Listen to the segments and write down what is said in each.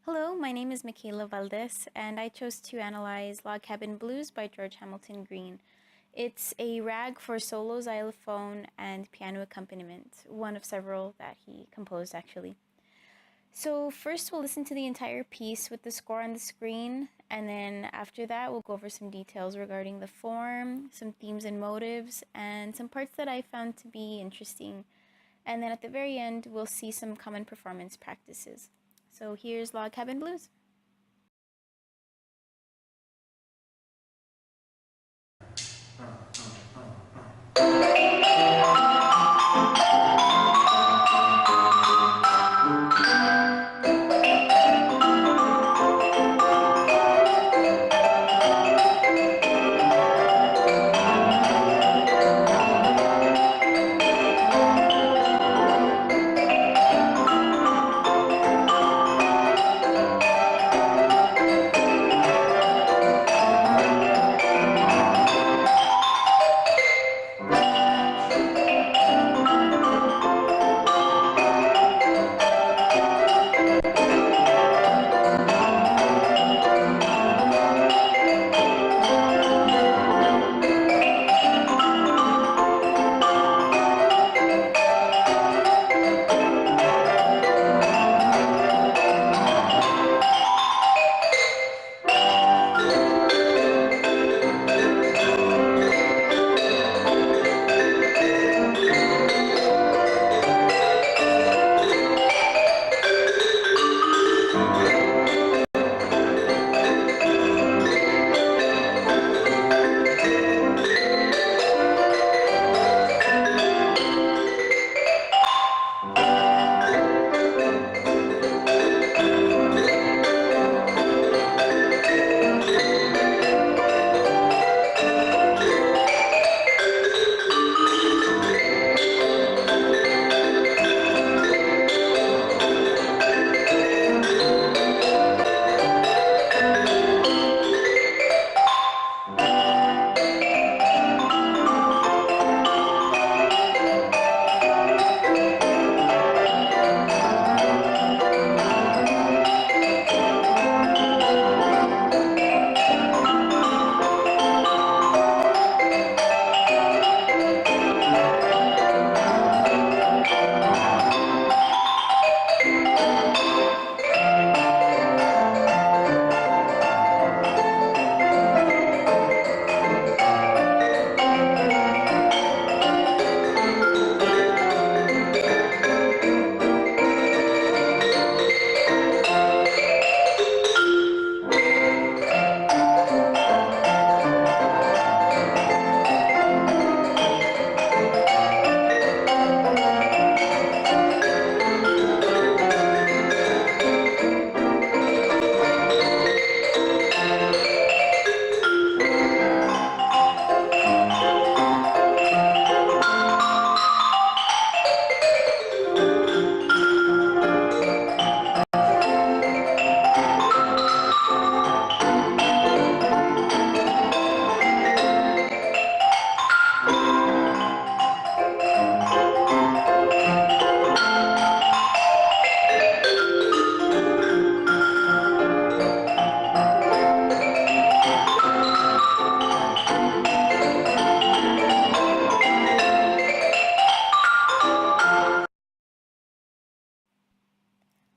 Hello, my name is Michaela Valdez, and I chose to analyze Log Cabin Blues by George Hamilton Green. It's a rag for solo, xylophone, and piano accompaniment, one of several that he composed actually. So, first we'll listen to the entire piece with the score on the screen, and then after that, we'll go over some details regarding the form, some themes and motives, and some parts that I found to be interesting. And then at the very end, we'll see some common performance practices. So here's Log Cabin Blues.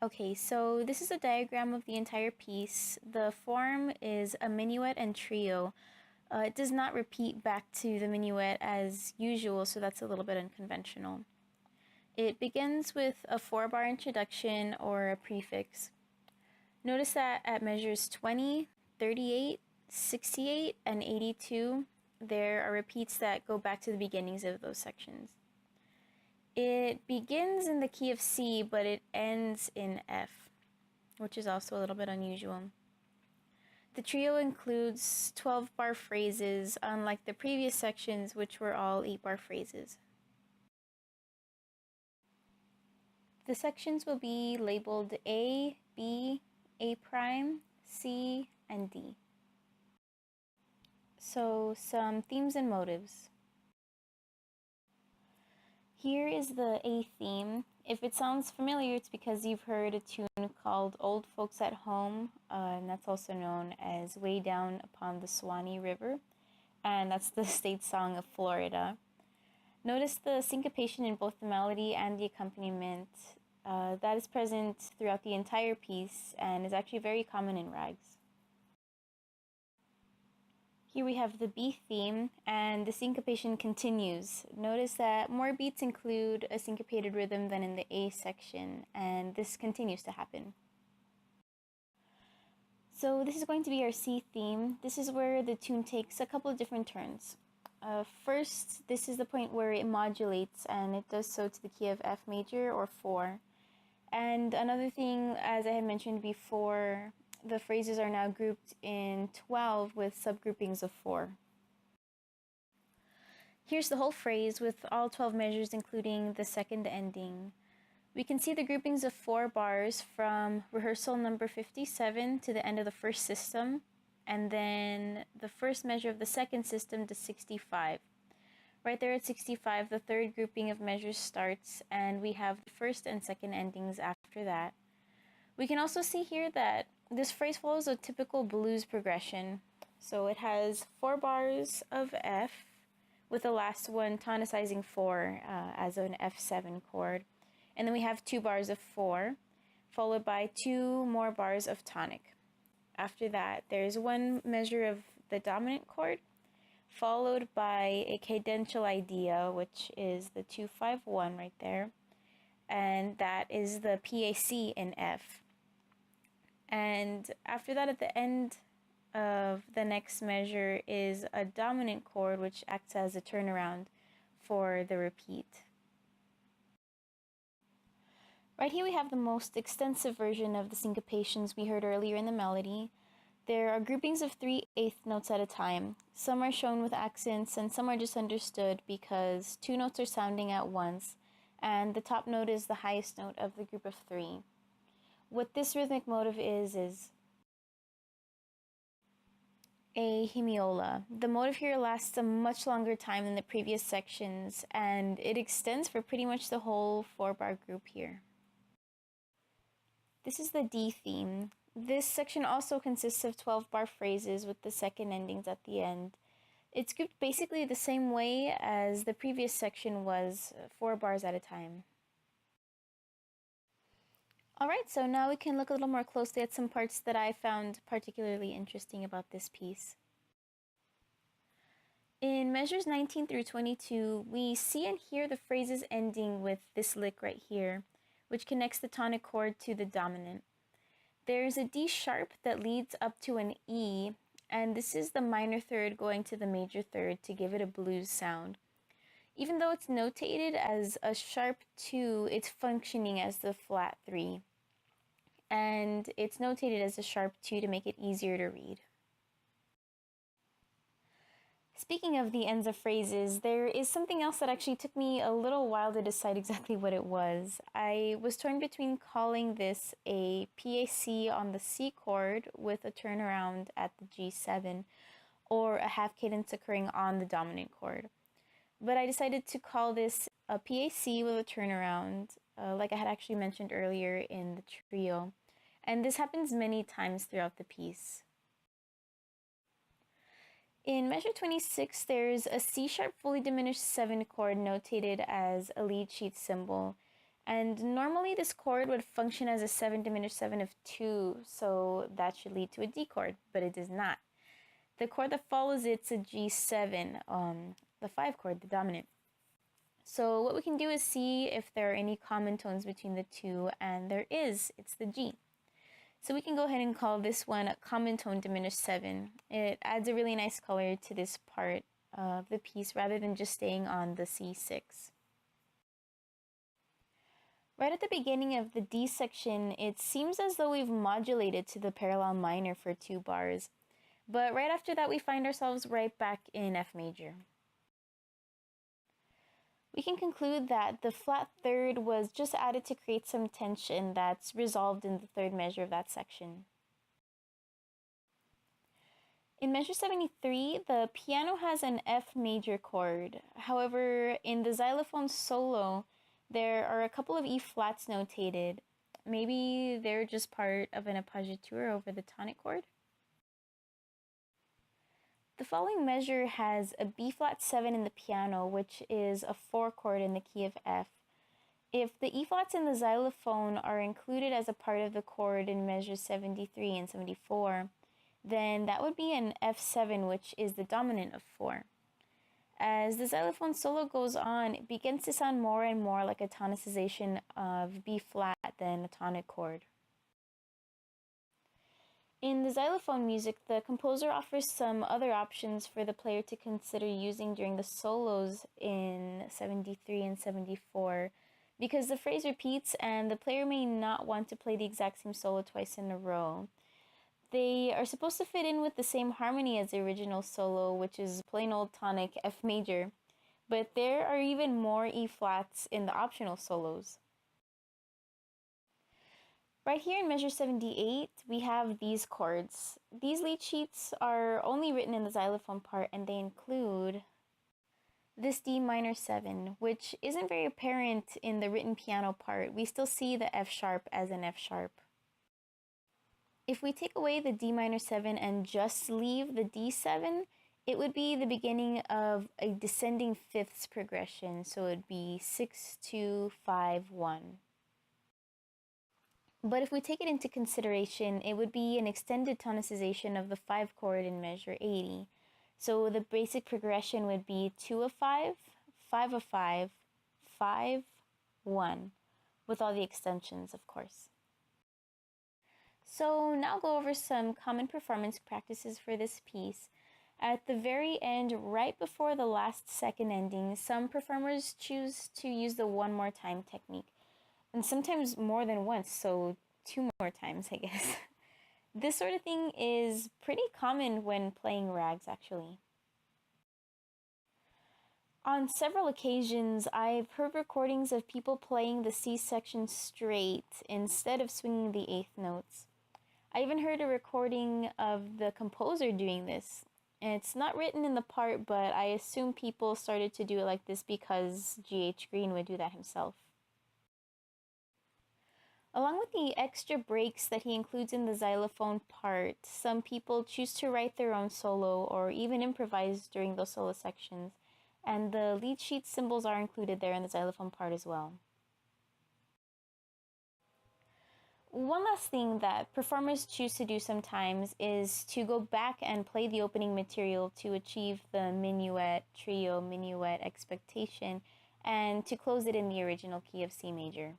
Okay, so this is a diagram of the entire piece. The form is a minuet and trio. It does not repeat back to the minuet as usual, so that's a little bit unconventional. It begins with a 4-bar introduction or a prefix. Notice that at measures 20, 38, 68, and 82, there are repeats that go back to the beginnings of those sections. It begins in the key of C, but it ends in F, which is also a little bit unusual. The trio includes 12-bar phrases, unlike the previous sections, which were all 8-bar phrases. The sections will be labeled A, B, A prime, C, and D. So, some themes and motives. Here is the A theme. If it sounds familiar, it's because you've heard a tune called Old Folks at Home, and that's also known as Way Down Upon the Swanee River, and that's the state song of Florida. Notice the syncopation in both the melody and the accompaniment. That is present throughout the entire piece and is actually very common in rags. Here we have the B theme, and the syncopation continues. Notice that more beats include a syncopated rhythm than in the A section, and this continues to happen. So this is going to be our C theme. This is where the tune takes a couple of different turns. First, this is the point where it modulates, and it does so to the key of F major or 4. And another thing, as I had mentioned before, the phrases are now grouped in 12 with subgroupings of 4. Here's the whole phrase with all 12 measures including the second ending. We can see the groupings of 4 bars from rehearsal number 57 to the end of the first system, and then the first measure of the second system to 65. Right there at 65, the third grouping of measures starts, and we have the first and second endings after that. We can also see here that this phrase follows a typical blues progression. So it has 4 bars of F, with the last one tonicizing 4 as an F7 chord. And then we have 2 bars of 4, followed by 2 more bars of tonic. After that, there's 1 measure of the dominant chord, followed by a cadential idea, which is the 2-5-1 right there. And that is the PAC in F. And after that, at the end of the next measure is a dominant chord, which acts as a turnaround for the repeat. Right here we have the most extensive version of the syncopations we heard earlier in the melody. There are groupings of 3/8 notes at a time. Some are shown with accents and some are just understood because 2 notes are sounding at once, and the top note is the highest note of the group of 3. What this rhythmic motive is a hemiola. The motive here lasts a much longer time than the previous sections, and it extends for pretty much the whole 4-bar group here. This is the D theme. This section also consists of 12-bar phrases with the second endings at the end. It's grouped basically the same way as the previous section was, 4 bars at a time. Alright, so now we can look a little more closely at some parts that I found particularly interesting about this piece. In measures 19 through 22, we see and hear the phrases ending with this lick right here, which connects the tonic chord to the dominant. There's a D sharp that leads up to an E, and this is the minor third going to the major third to give it a blues sound. Even though it's notated as a sharp 2, it's functioning as the flat 3. And it's notated as a sharp 2 to make it easier to read. Speaking of the ends of phrases, there is something else that actually took me a little while to decide exactly what it was. I was torn between calling this a PAC on the C chord with a turnaround at the G7, or a half cadence occurring on the dominant chord. But I decided to call this a PAC with a turnaround, like I had actually mentioned earlier in the trio. And this happens many times throughout the piece. In measure 26, there's a C sharp fully diminished 7 chord notated as a lead sheet symbol. And normally this chord would function as a 7 diminished 7 of 2, so that should lead to a D chord, but it does not. The chord that follows it's a G7, the 5 chord, the dominant. So what we can do is see if there are any common tones between the two, and there is. It's the G. So we can go ahead and call this one a common tone diminished 7. It adds a really nice color to this part of the piece rather than just staying on the C6. Right at the beginning of the D section, it seems as though we've modulated to the parallel minor for 2 bars. But right after that, we find ourselves right back in F major. We can conclude that the flat third was just added to create some tension that's resolved in the third measure of that section. In measure 73, the piano has an F major chord. However, in the xylophone solo, There are a couple of E flats notated. Maybe they're just part of an appoggiatura over the tonic chord. The following measure has a B flat 7 in the piano, which is a 4 chord in the key of F. If the E flats in the xylophone are included as a part of the chord in measures 73 and 74, then that would be an F7, which is the dominant of 4. As the xylophone solo goes on, it begins to sound more and more like a tonicization of B flat than a tonic chord. In the xylophone music, the composer offers some other options for the player to consider using during the solos in 73 and 74, because the phrase repeats and the player may not want to play the exact same solo twice in a row. They are supposed to fit in with the same harmony as the original solo, which is plain old tonic F major, but there are even more E flats in the optional solos. Right here in measure 78, we have these chords. These lead sheets are only written in the xylophone part, and they include this D minor 7, which isn't very apparent in the written piano part. We still see the F sharp as an F sharp. If we take away the D minor 7 and just leave the D7, it would be the beginning of a descending fifths progression, so it would be 6, 2, 5, 1. But if we take it into consideration, it would be an extended tonicization of the 5 chord in measure 80. So the basic progression would be 2 of 5, 5 of 5, 5, 1, with all the extensions, of course. So now I'll go over some common performance practices for this piece. At the very end, right before the last second ending, some performers choose to use the one more time technique, and sometimes more than once, so 2 more times, I guess. This sort of thing is pretty common when playing rags, actually. On several occasions, I've heard recordings of people playing the C section straight instead of swinging the eighth notes. I even heard a recording of the composer doing this. And it's not written in the part, but I assume people started to do it like this because G.H. Green would do that himself. Along with the extra breaks that he includes in the xylophone part, some people choose to write their own solo or even improvise during those solo sections, and the lead sheet symbols are included there in the xylophone part as well. One last thing that performers choose to do sometimes is to go back and play the opening material to achieve the minuet, trio, minuet expectation, and to close it in the original key of C major.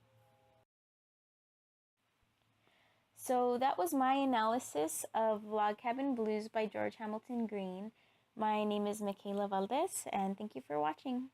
So that was my analysis of Log Cabin Blues by George Hamilton Green. My name is Michaela Valdez, and thank you for watching.